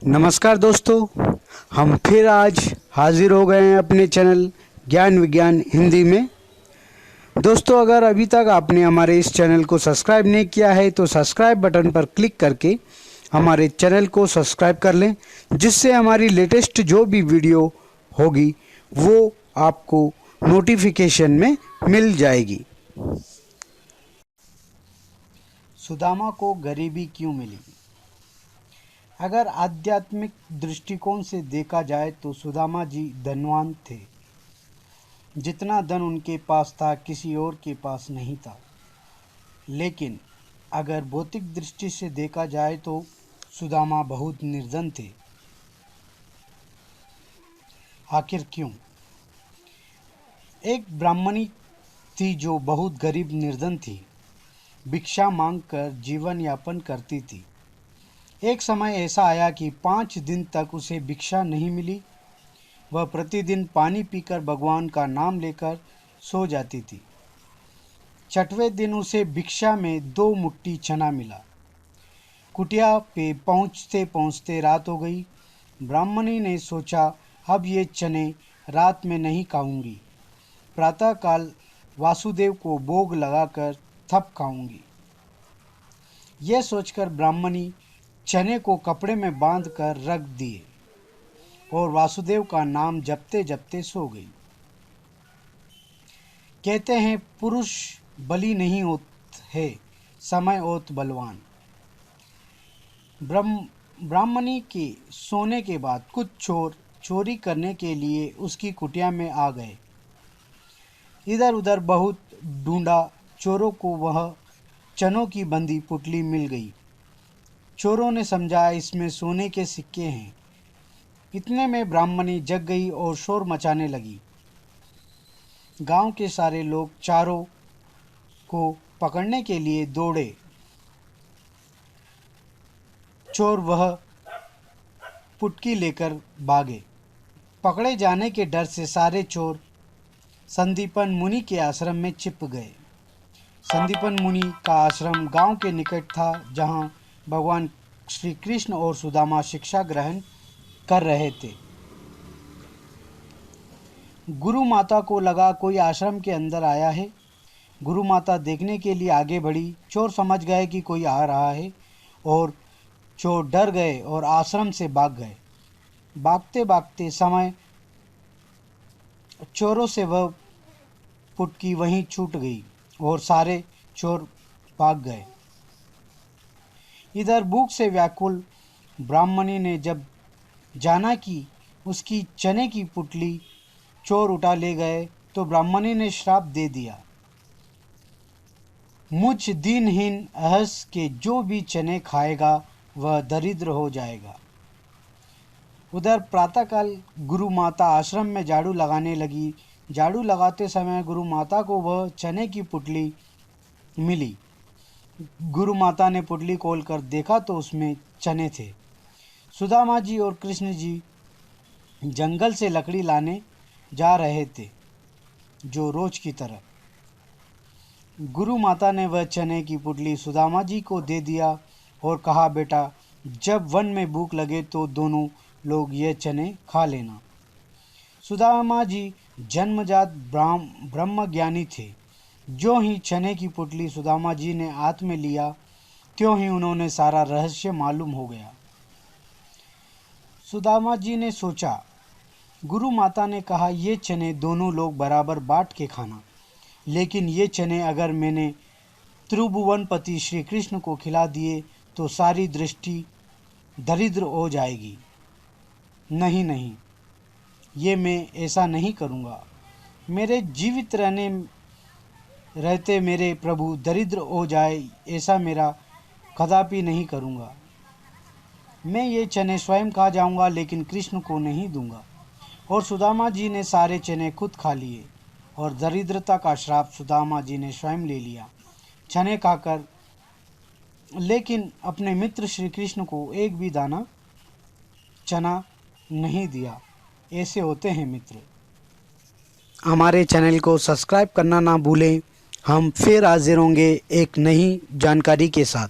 नमस्कार दोस्तों, हम फिर आज हाजिर हो गए हैं अपने चैनल ज्ञान विज्ञान हिंदी में। दोस्तों, अगर अभी तक आपने हमारे इस चैनल को सब्सक्राइब नहीं किया है तो सब्सक्राइब बटन पर क्लिक करके हमारे चैनल को सब्सक्राइब कर लें, जिससे हमारी लेटेस्ट जो भी वीडियो होगी वो आपको नोटिफिकेशन में मिल जाएगी। सुदामा को गरीबी क्यों मिली? अगर आध्यात्मिक दृष्टिकोण से देखा जाए तो सुदामा जी धनवान थे। जितना धन उनके पास था किसी और के पास नहीं था। लेकिन अगर भौतिक दृष्टि से देखा जाए तो सुदामा बहुत निर्धन थे। आखिर क्यों? एक ब्राह्मणी थी जो बहुत गरीब निर्धन थी। भिक्षा मांगकर जीवन यापन करती थी। एक समय ऐसा आया कि 5 दिन तक उसे भिक्षा नहीं मिली। वह प्रतिदिन पानी पीकर भगवान का नाम लेकर सो जाती थी। 6वें दिन उसे भिक्षा में 2 मुट्ठी चना मिला। कुटिया पे पहुँचते पहुँचते रात हो गई। ब्राह्मणी ने सोचा, अब ये चने रात में नहीं खाऊंगी, प्रातःकाल वासुदेव को भोग लगाकर थप खाऊंगी। यह सोचकर ब्राह्मणी चने को कपड़े में बांधकर रख दिए और वासुदेव का नाम जपते जपते सो गई। कहते हैं, पुरुष बली नहीं होत है, समय होत बलवान। ब्राह्मणी के सोने के बाद कुछ चोर चोरी करने के लिए उसकी कुटिया में आ गए। इधर उधर बहुत ढूंढा, चोरों को वह चनों की बंधी पुतली मिल गई। चोरों ने समझा इसमें सोने के सिक्के हैं। इतने में ब्राह्मणी जग गई और शोर मचाने लगी। गांव के सारे लोग चोरों को पकड़ने के लिए दौड़े। चोर वह पुटकी लेकर भागे। पकड़े जाने के डर से सारे चोर संदीपन मुनि के आश्रम में छिप गए। संदीपन मुनि का आश्रम गांव के निकट था, जहां भगवान श्री कृष्ण और सुदामा शिक्षा ग्रहण कर रहे थे। गुरु माता को लगा कोई आश्रम के अंदर आया है। गुरु माता देखने के लिए आगे बढ़ी। चोर समझ गए कि कोई आ रहा है और चोर डर गए और आश्रम से भाग गए। भागते भागते समय चोरों से वह पुटकी वहीं छूट गई और सारे चोर भाग गए। इधर भूख से व्याकुल ब्राह्मणी ने जब जाना कि उसकी चने की पुतली चोर उठा ले गए तो ब्राह्मणी ने श्राप दे दिया, मुझ दीनहीन अहस के जो भी चने खाएगा वह दरिद्र हो जाएगा। उधर प्रातःकाल गुरु माता आश्रम में झाड़ू लगाने लगी। झाड़ू लगाते समय गुरु माता को वह चने की पुतली मिली। गुरु माता ने पुतली खोलकर देखा तो उसमें चने थे। सुदामा जी और कृष्ण जी जंगल से लकड़ी लाने जा रहे थे, जो रोज की तरह। गुरु माता ने वह चने की पुतली सुदामा जी को दे दिया और कहा, बेटा, जब वन में भूख लगे तो दोनों लोग ये चने खा लेना। सुदामा जी जन्मजात ब्रह्म ज्ञानी थे। जो ही चने की पुतली सुदामा जी ने हाथ में लिया, त्यों ही उन्होंने सारा रहस्य मालूम हो गया। सुदामा जी ने सोचा, गुरु माता ने कहा ये चने दोनों लोग बराबर बांट के खाना, लेकिन ये चने अगर मैंने त्रिभुवनपति श्री कृष्ण को खिला दिए तो सारी दृष्टि दरिद्र हो जाएगी। नहीं नहीं, ये मैं ऐसा नहीं करूँगा। मेरे जीवित रहते मेरे प्रभु दरिद्र हो जाए, ऐसा मेरा कदापि नहीं करूँगा। मैं ये चने स्वयं खा जाऊँगा, लेकिन कृष्ण को नहीं दूँगा। और सुदामा जी ने सारे चने खुद खा लिए और दरिद्रता का श्राप सुदामा जी ने स्वयं ले लिया चने खाकर, लेकिन अपने मित्र श्री कृष्ण को एक भी दाना चना नहीं दिया। ऐसे होते हैं मित्र। हमारे चैनल को सब्सक्राइब करना ना भूलें। हम फिर हाजिर होंगे एक नई जानकारी के साथ।